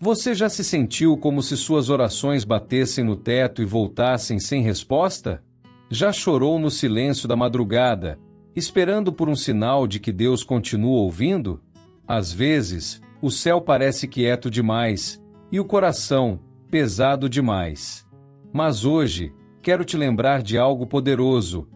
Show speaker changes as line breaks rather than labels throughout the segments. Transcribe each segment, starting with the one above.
Você já se sentiu como se suas orações batessem no teto e voltassem sem resposta? Já chorou no silêncio da madrugada, esperando por um sinal de que Deus continua ouvindo? Às vezes, o céu parece quieto demais, e o coração, pesado demais. Mas hoje, quero te lembrar de algo poderoso.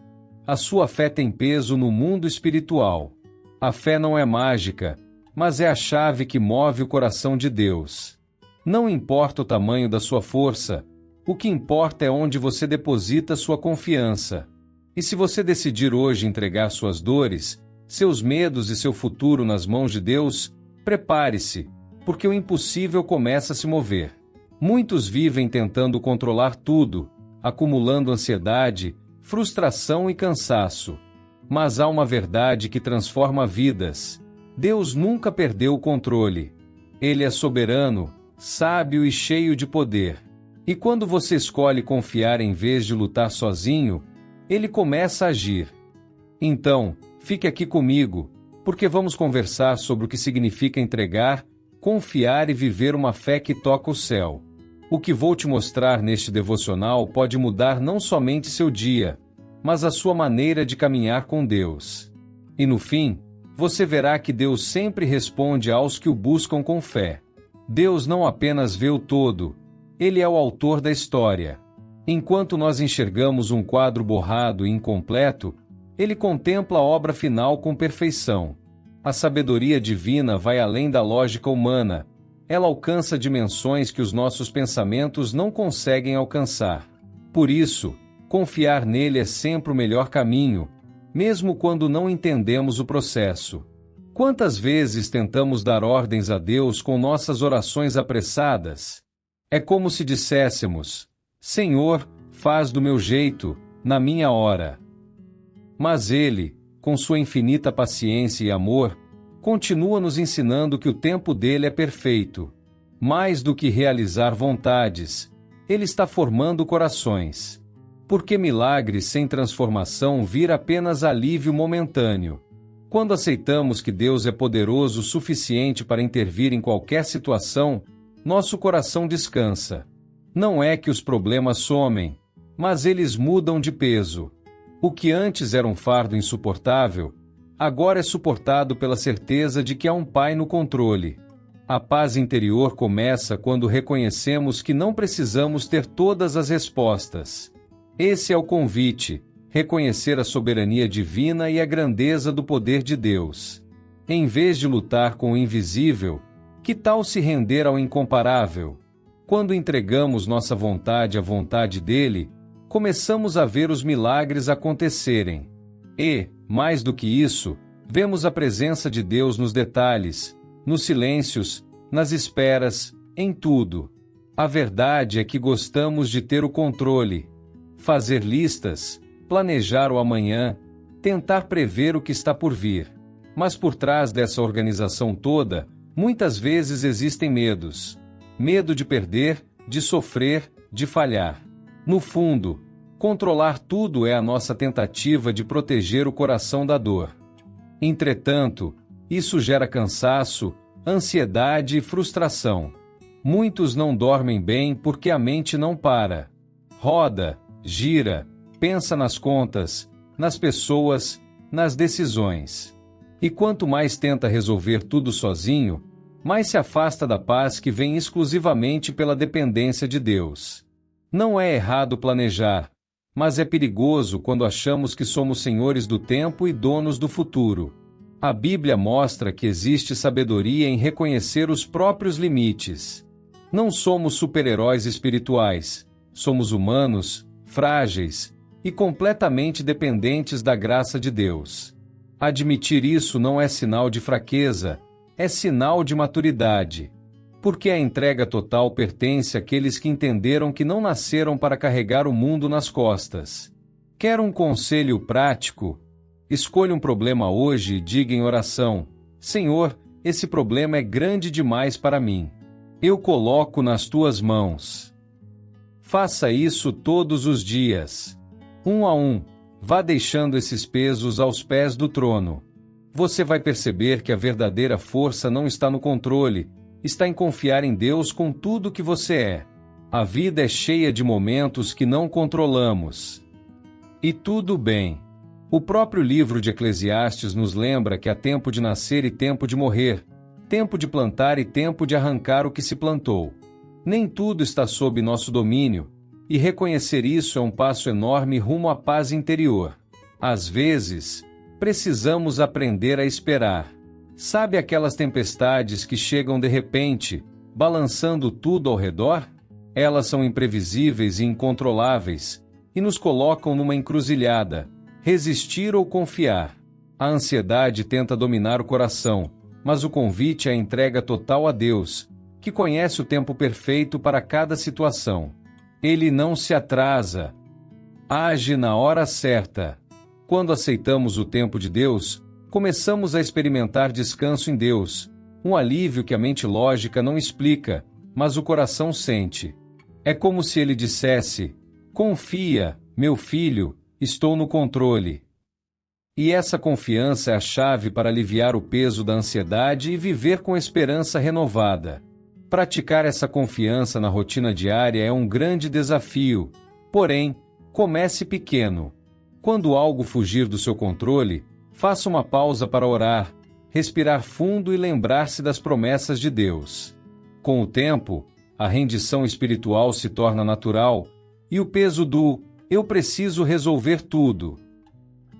A sua fé tem peso no mundo espiritual. A fé não é mágica, mas é a chave que move o coração de Deus. Não importa o tamanho da sua força, o que importa é onde você deposita sua confiança. E se você decidir hoje entregar suas dores, seus medos e seu futuro nas mãos de Deus, prepare-se, porque o impossível começa a se mover. Muitos vivem tentando controlar tudo, acumulando ansiedade, frustração e cansaço. Mas há uma verdade que transforma vidas. Deus nunca perdeu o controle. Ele é soberano, sábio e cheio de poder. E quando você escolhe confiar em vez de lutar sozinho, Ele começa a agir. Então, fique aqui comigo, porque vamos conversar sobre o que significa entregar, confiar e viver uma fé que toca o céu. O que vou te mostrar neste devocional pode mudar não somente seu dia, mas a sua maneira de caminhar com Deus. E no fim, você verá que Deus sempre responde aos que o buscam com fé. Deus não apenas vê o todo, Ele é o autor da história. Enquanto nós enxergamos um quadro borrado e incompleto, Ele contempla a obra final com perfeição. A sabedoria divina vai além da lógica humana. Ela alcança dimensões que os nossos pensamentos não conseguem alcançar. Por isso, confiar nele é sempre o melhor caminho, mesmo quando não entendemos o processo. Quantas vezes tentamos dar ordens a Deus com nossas orações apressadas? É como se disséssemos: Senhor, faz do meu jeito, na minha hora. Mas Ele, com sua infinita paciência e amor, continua nos ensinando que o tempo dele é perfeito. Mais do que realizar vontades, Ele está formando corações. Porque milagres sem transformação vira apenas alívio momentâneo. Quando aceitamos que Deus é poderoso o suficiente para intervir em qualquer situação, nosso coração descansa. Não é que os problemas somem, mas eles mudam de peso. O que antes era um fardo insuportável, agora é suportado pela certeza de que há um Pai no controle. A paz interior começa quando reconhecemos que não precisamos ter todas as respostas. Esse é o convite, reconhecer a soberania divina e a grandeza do poder de Deus. Em vez de lutar com o invisível, que tal se render ao incomparável? Quando entregamos nossa vontade à vontade dele, começamos a ver os milagres acontecerem. E, mais do que isso, vemos a presença de Deus nos detalhes, nos silêncios, nas esperas, em tudo. A verdade é que gostamos de ter o controle, fazer listas, planejar o amanhã, tentar prever o que está por vir. Mas por trás dessa organização toda, muitas vezes existem medos. Medo de perder, de sofrer, de falhar. No fundo, controlar tudo é a nossa tentativa de proteger o coração da dor. Entretanto, isso gera cansaço, ansiedade e frustração. Muitos não dormem bem porque a mente não para. Roda, gira, pensa nas contas, nas pessoas, nas decisões. E quanto mais tenta resolver tudo sozinho, mais se afasta da paz que vem exclusivamente pela dependência de Deus. Não é errado planejar, mas é perigoso quando achamos que somos senhores do tempo e donos do futuro. A Bíblia mostra que existe sabedoria em reconhecer os próprios limites. Não somos super-heróis espirituais, somos humanos, frágeis e completamente dependentes da graça de Deus. Admitir isso não é sinal de fraqueza, é sinal de maturidade. Porque a entrega total pertence àqueles que entenderam que não nasceram para carregar o mundo nas costas. Quer um conselho prático? Escolha um problema hoje e diga em oração: Senhor, esse problema é grande demais para mim. Eu coloco nas tuas mãos. Faça isso todos os dias. Um a um, vá deixando esses pesos aos pés do trono. Você vai perceber que a verdadeira força não está no controle, está em confiar em Deus com tudo que você é. A vida é cheia de momentos que não controlamos. E tudo bem. O próprio livro de Eclesiastes nos lembra que há tempo de nascer e tempo de morrer, tempo de plantar e tempo de arrancar o que se plantou. Nem tudo está sob nosso domínio, e reconhecer isso é um passo enorme rumo à paz interior. Às vezes, precisamos aprender a esperar. Sabe aquelas tempestades que chegam de repente, balançando tudo ao redor? Elas são imprevisíveis e incontroláveis, e nos colocam numa encruzilhada: resistir ou confiar. A ansiedade tenta dominar o coração, mas o convite é a entrega total a Deus, que conhece o tempo perfeito para cada situação. Ele não se atrasa. Age na hora certa. Quando aceitamos o tempo de Deus, começamos a experimentar descanso em Deus, um alívio que a mente lógica não explica, mas o coração sente. É como se ele dissesse: confia, meu filho, estou no controle. E essa confiança é a chave para aliviar o peso da ansiedade e viver com esperança renovada. Praticar essa confiança na rotina diária é um grande desafio, porém, comece pequeno. Quando algo fugir do seu controle, faça uma pausa para orar, respirar fundo e lembrar-se das promessas de Deus. Com o tempo, a rendição espiritual se torna natural, e o peso do "eu preciso resolver tudo"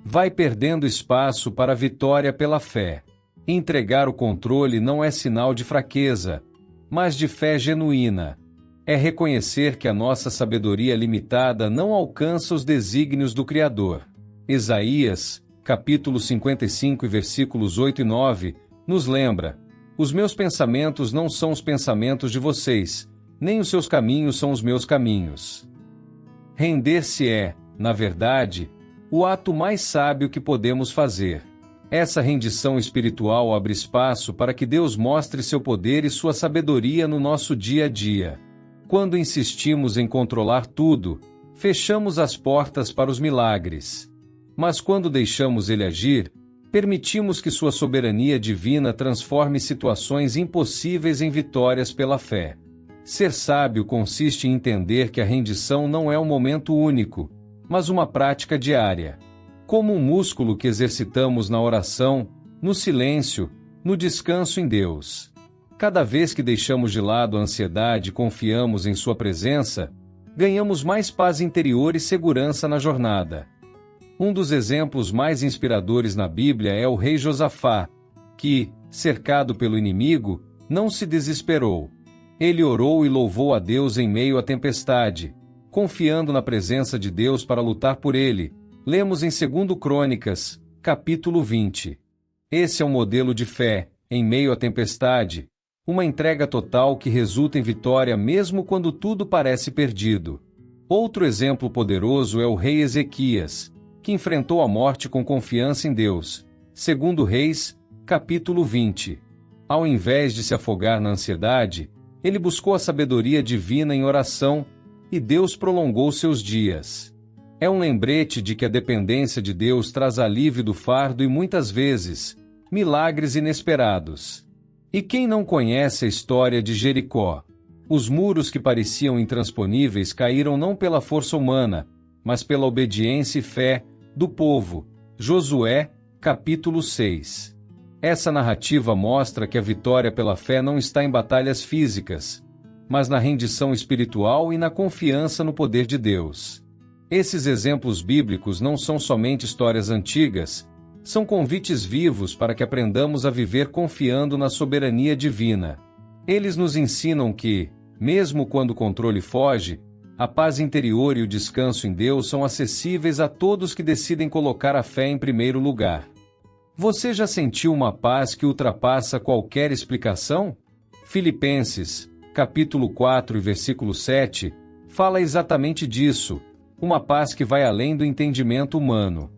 vai perdendo espaço para a vitória pela fé. Entregar o controle não é sinal de fraqueza, mas de fé genuína. É reconhecer que a nossa sabedoria limitada não alcança os desígnios do Criador. Isaías, capítulo 55 e versículos 8 e 9, nos lembra: os meus pensamentos não são os pensamentos de vocês, nem os seus caminhos são os meus caminhos. Render-se é, na verdade, o ato mais sábio que podemos fazer. Essa rendição espiritual abre espaço para que Deus mostre seu poder e sua sabedoria no nosso dia a dia. Quando insistimos em controlar tudo, fechamos as portas para os milagres. Mas quando deixamos ele agir, permitimos que sua soberania divina transforme situações impossíveis em vitórias pela fé. Ser sábio consiste em entender que a rendição não é um momento único, mas uma prática diária. Como um músculo que exercitamos na oração, no silêncio, no descanso em Deus. Cada vez que deixamos de lado a ansiedade e confiamos em sua presença, ganhamos mais paz interior e segurança na jornada. Um dos exemplos mais inspiradores na Bíblia é o rei Josafá, que, cercado pelo inimigo, não se desesperou. Ele orou e louvou a Deus em meio à tempestade, confiando na presença de Deus para lutar por ele. Lemos em 2 Crônicas, capítulo 20. Esse é um modelo de fé, em meio à tempestade, uma entrega total que resulta em vitória mesmo quando tudo parece perdido. Outro exemplo poderoso é o rei Ezequias, que enfrentou a morte com confiança em Deus. 2 Reis, capítulo 20. Ao invés de se afogar na ansiedade, ele buscou a sabedoria divina em oração, e Deus prolongou seus dias. É um lembrete de que a dependência de Deus traz alívio do fardo e muitas vezes, milagres inesperados. E quem não conhece a história de Jericó? Os muros que pareciam intransponíveis caíram não pela força humana, mas pela obediência e fé do povo. Josué, capítulo 6. Essa narrativa mostra que a vitória pela fé não está em batalhas físicas, mas na rendição espiritual e na confiança no poder de Deus. Esses exemplos bíblicos não são somente histórias antigas, são convites vivos para que aprendamos a viver confiando na soberania divina. Eles nos ensinam que, mesmo quando o controle foge, a paz interior e o descanso em Deus são acessíveis a todos que decidem colocar a fé em primeiro lugar. Você já sentiu uma paz que ultrapassa qualquer explicação? Filipenses, capítulo 4 e versículo 7, fala exatamente disso, uma paz que vai além do entendimento humano.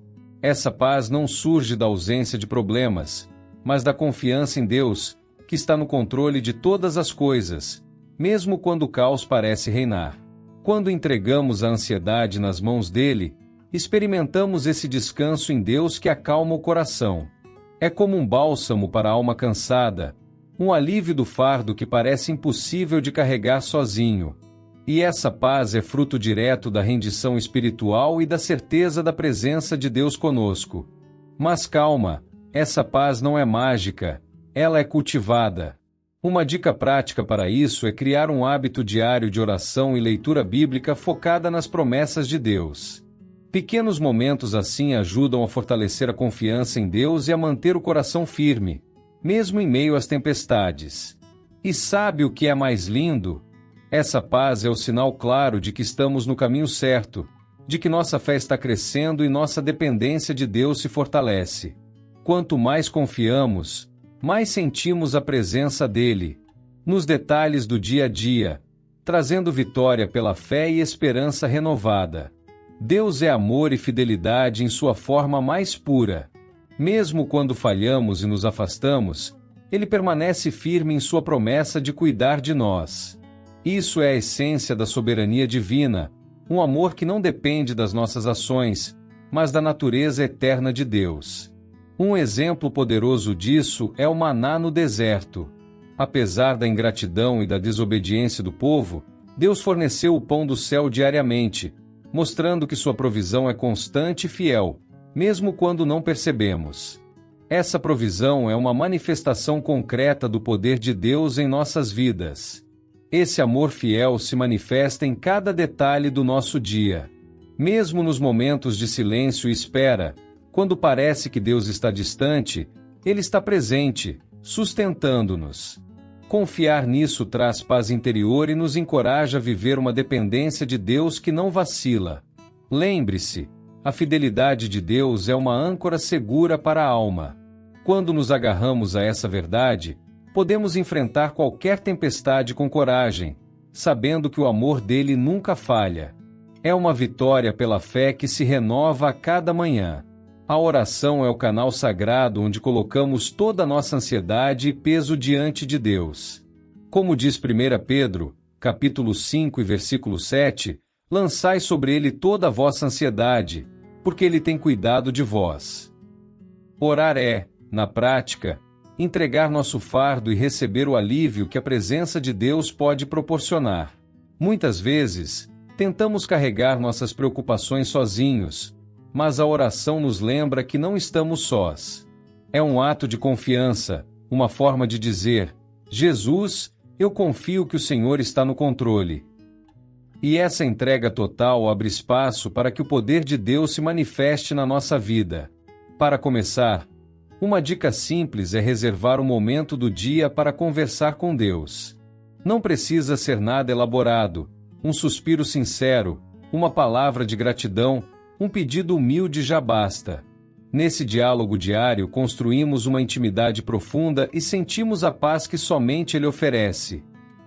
Essa paz não surge da ausência de problemas, mas da confiança em Deus, que está no controle de todas as coisas, mesmo quando o caos parece reinar. Quando entregamos a ansiedade nas mãos dele, experimentamos esse descanso em Deus que acalma o coração. É como um bálsamo para a alma cansada, um alívio do fardo que parece impossível de carregar sozinho. E essa paz é fruto direto da rendição espiritual e da certeza da presença de Deus conosco. Mas calma, essa paz não é mágica, ela é cultivada. Uma dica prática para isso é criar um hábito diário de oração e leitura bíblica focada nas promessas de Deus. Pequenos momentos assim ajudam a fortalecer a confiança em Deus e a manter o coração firme, mesmo em meio às tempestades. E sabe o que é mais lindo? Essa paz é o sinal claro de que estamos no caminho certo, de que nossa fé está crescendo e nossa dependência de Deus se fortalece. Quanto mais confiamos, mais sentimos a presença dele, nos detalhes do dia a dia, trazendo vitória pela fé e esperança renovada. Deus é amor e fidelidade em sua forma mais pura. Mesmo quando falhamos e nos afastamos, ele permanece firme em sua promessa de cuidar de nós. Isso é a essência da soberania divina, um amor que não depende das nossas ações, mas da natureza eterna de Deus. Um exemplo poderoso disso é o maná no deserto. Apesar da ingratidão e da desobediência do povo, Deus forneceu o pão do céu diariamente, mostrando que sua provisão é constante e fiel, mesmo quando não percebemos. Essa provisão é uma manifestação concreta do poder de Deus em nossas vidas. Esse amor fiel se manifesta em cada detalhe do nosso dia. Mesmo nos momentos de silêncio e espera, quando parece que Deus está distante, Ele está presente, sustentando-nos. Confiar nisso traz paz interior e nos encoraja a viver uma dependência de Deus que não vacila. Lembre-se, a fidelidade de Deus é uma âncora segura para a alma. Quando nos agarramos a essa verdade, podemos enfrentar qualquer tempestade com coragem, sabendo que o amor dele nunca falha. É uma vitória pela fé que se renova a cada manhã. A oração é o canal sagrado onde colocamos toda a nossa ansiedade e peso diante de Deus. Como diz 1 Pedro, capítulo 5 e versículo 7, lançai sobre ele toda a vossa ansiedade, porque ele tem cuidado de vós. Orar é, na prática, entregar nosso fardo e receber o alívio que a presença de Deus pode proporcionar. Muitas vezes, tentamos carregar nossas preocupações sozinhos, mas a oração nos lembra que não estamos sós. É um ato de confiança, uma forma de dizer: Jesus, eu confio que o Senhor está no controle. E essa entrega total abre espaço para que o poder de Deus se manifeste na nossa vida. Para começar, uma dica simples é reservar um momento do dia para conversar com Deus. Não precisa ser nada elaborado, um suspiro sincero, uma palavra de gratidão, um pedido humilde já basta. Nesse diálogo diário, construímos uma intimidade profunda e sentimos a paz que somente Ele oferece.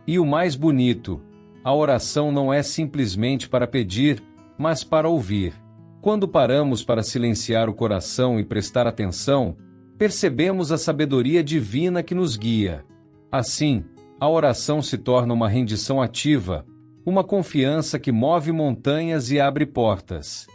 E o mais bonito, a oração não é simplesmente para pedir, mas para ouvir. Quando paramos para silenciar o coração e prestar atenção, percebemos a sabedoria divina que nos guia. Assim, a oração se torna uma rendição ativa, uma confiança que move montanhas e abre portas.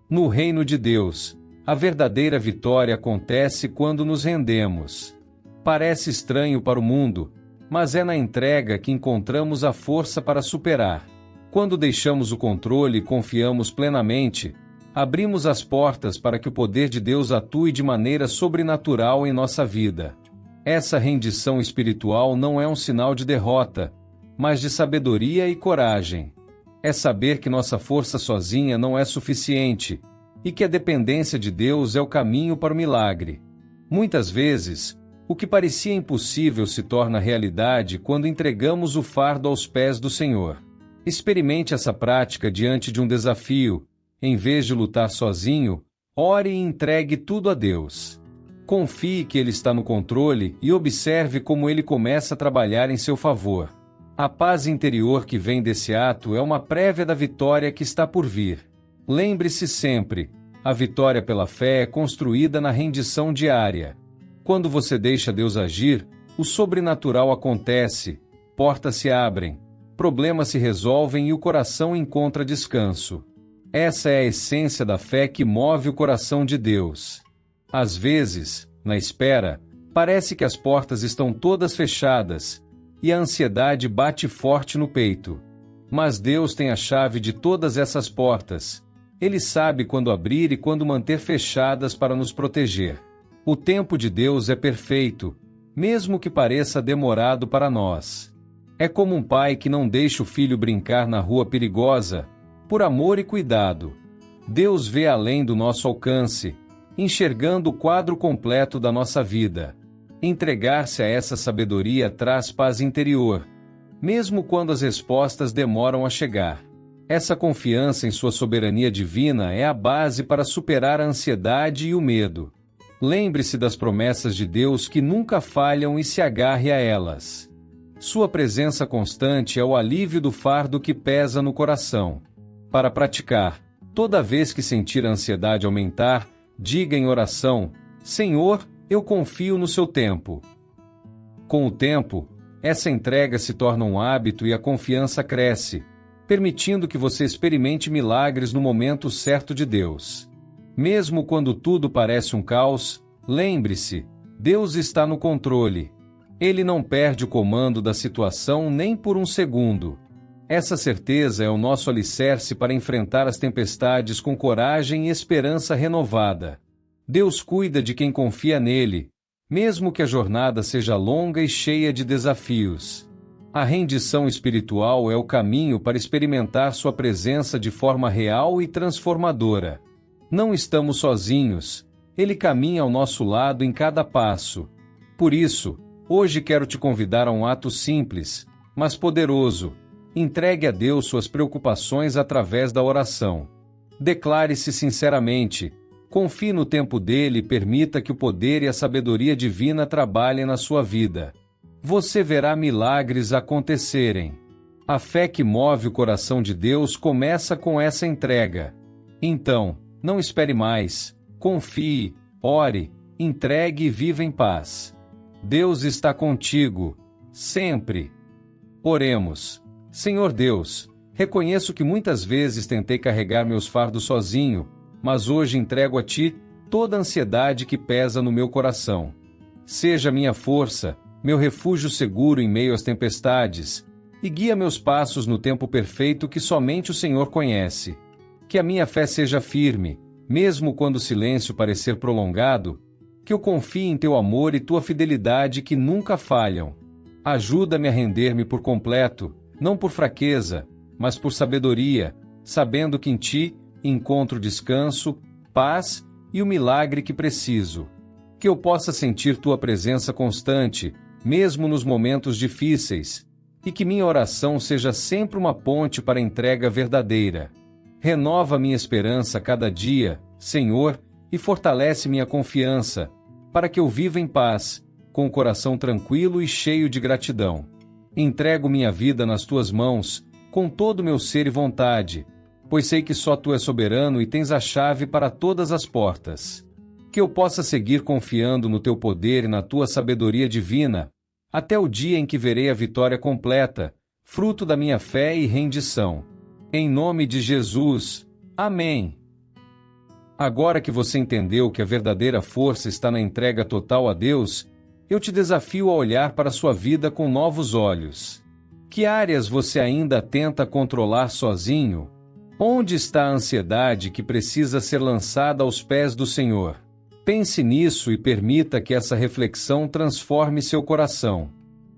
No reino de Deus, a verdadeira vitória acontece quando nos rendemos. Parece estranho para o mundo, mas é na entrega que encontramos a força para superar. Quando deixamos o controle e confiamos plenamente, abrimos as portas para que o poder de Deus atue de maneira sobrenatural em nossa vida. Essa rendição espiritual não é um sinal de derrota, mas de sabedoria e coragem. É saber que nossa força sozinha não é suficiente e que a dependência de Deus é o caminho para o milagre. Muitas vezes, o que parecia impossível se torna realidade quando entregamos o fardo aos pés do Senhor. Experimente essa prática diante de um desafio. Em vez de lutar sozinho, ore e entregue tudo a Deus. Confie que Ele está no controle e observe como Ele começa a trabalhar em seu favor. A paz interior que vem desse ato é uma prévia da vitória que está por vir. Lembre-se sempre, a vitória pela fé é construída na rendição diária. Quando você deixa Deus agir, o sobrenatural acontece, portas se abrem, problemas se resolvem e o coração encontra descanso. Essa é a essência da fé que move o coração de Deus. Às vezes, na espera, Parece que as portas estão todas fechadas, e a ansiedade bate forte no peito. Mas Deus tem a chave de todas essas portas. Ele sabe quando abrir e quando manter fechadas para nos proteger. O tempo de Deus é perfeito, mesmo que pareça demorado para nós. É como um pai que não deixa o filho brincar na rua perigosa, por amor e cuidado. Deus vê além do nosso alcance, enxergando o quadro completo da nossa vida. Entregar-se a essa sabedoria traz paz interior, mesmo quando as respostas demoram a chegar. Essa confiança em sua soberania divina é a base para superar a ansiedade e o medo. Lembre-se das promessas de Deus que nunca falham e se agarre a elas. Sua presença constante é o alívio do fardo que pesa no coração. Para praticar, toda vez que sentir a ansiedade aumentar, diga em oração: Senhor, eu confio no seu tempo. Com o tempo, essa entrega se torna um hábito e a confiança cresce, permitindo que você experimente milagres no momento certo de Deus. Mesmo quando tudo parece um caos, lembre-se, Deus está no controle. Ele não perde o comando da situação nem por um segundo. Essa certeza é o nosso alicerce para enfrentar as tempestades com coragem e esperança renovada. Deus cuida de quem confia nele, mesmo que a jornada seja longa e cheia de desafios. A rendição espiritual é o caminho para experimentar sua presença de forma real e transformadora. Não estamos sozinhos, ele caminha ao nosso lado em cada passo. Por isso, hoje quero te convidar a um ato simples, mas poderoso. Entregue a Deus suas preocupações através da oração. Declare-se sinceramente, confie no tempo dele e permita que o poder e a sabedoria divina trabalhem na sua vida. Você verá milagres acontecerem. A fé que move o coração de Deus começa com essa entrega. Então, não espere mais, confie, ore, entregue e viva em paz. Deus está contigo, sempre. Oremos. Senhor Deus, reconheço que muitas vezes tentei carregar meus fardos sozinho, mas hoje entrego a Ti toda a ansiedade que pesa no meu coração. Seja minha força, meu refúgio seguro em meio às tempestades, e guia meus passos no tempo perfeito que somente o Senhor conhece. Que a minha fé seja firme, mesmo quando o silêncio parecer prolongado, que eu confie em Teu amor e Tua fidelidade que nunca falham. Ajuda-me a render-me por completo, não por fraqueza, mas por sabedoria, sabendo que em Ti encontro descanso, paz e o milagre que preciso. Que eu possa sentir Tua presença constante, mesmo nos momentos difíceis, e que minha oração seja sempre uma ponte para a entrega verdadeira. Renova minha esperança a cada dia, Senhor, e fortalece minha confiança, para que eu viva em paz, com o coração tranquilo e cheio de gratidão. Entrego minha vida nas Tuas mãos, com todo o meu ser e vontade, pois sei que só Tu és soberano e tens a chave para todas as portas. Que eu possa seguir confiando no Teu poder e na Tua sabedoria divina, até o dia em que verei a vitória completa, fruto da minha fé e rendição. Em nome de Jesus. Amém. Agora que você entendeu que a verdadeira força está na entrega total a Deus, eu te desafio a olhar para a sua vida com novos olhos. Que áreas você ainda tenta controlar sozinho? Onde está a ansiedade que precisa ser lançada aos pés do Senhor? Pense nisso e permita que essa reflexão transforme seu coração.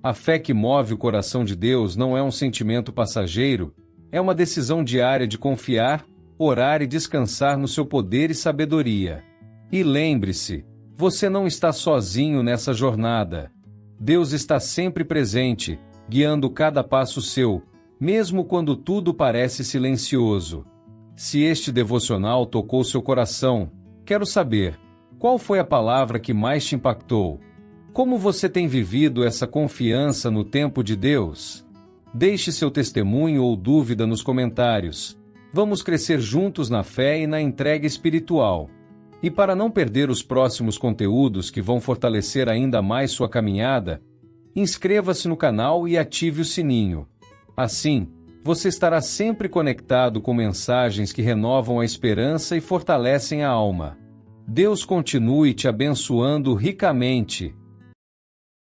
A fé que move o coração de Deus não é um sentimento passageiro, é uma decisão diária de confiar, orar e descansar no seu poder e sabedoria. E lembre-se, você não está sozinho nessa jornada. Deus está sempre presente, guiando cada passo seu, mesmo quando tudo parece silencioso. Se este devocional tocou seu coração, quero saber, qual foi a palavra que mais te impactou? Como você tem vivido essa confiança no tempo de Deus? Deixe seu testemunho ou dúvida nos comentários. Vamos crescer juntos na fé e na entrega espiritual. E para não perder os próximos conteúdos que vão fortalecer ainda mais sua caminhada, inscreva-se no canal e ative o sininho. Assim, você estará sempre conectado com mensagens que renovam a esperança e fortalecem a alma. Deus continue te abençoando ricamente.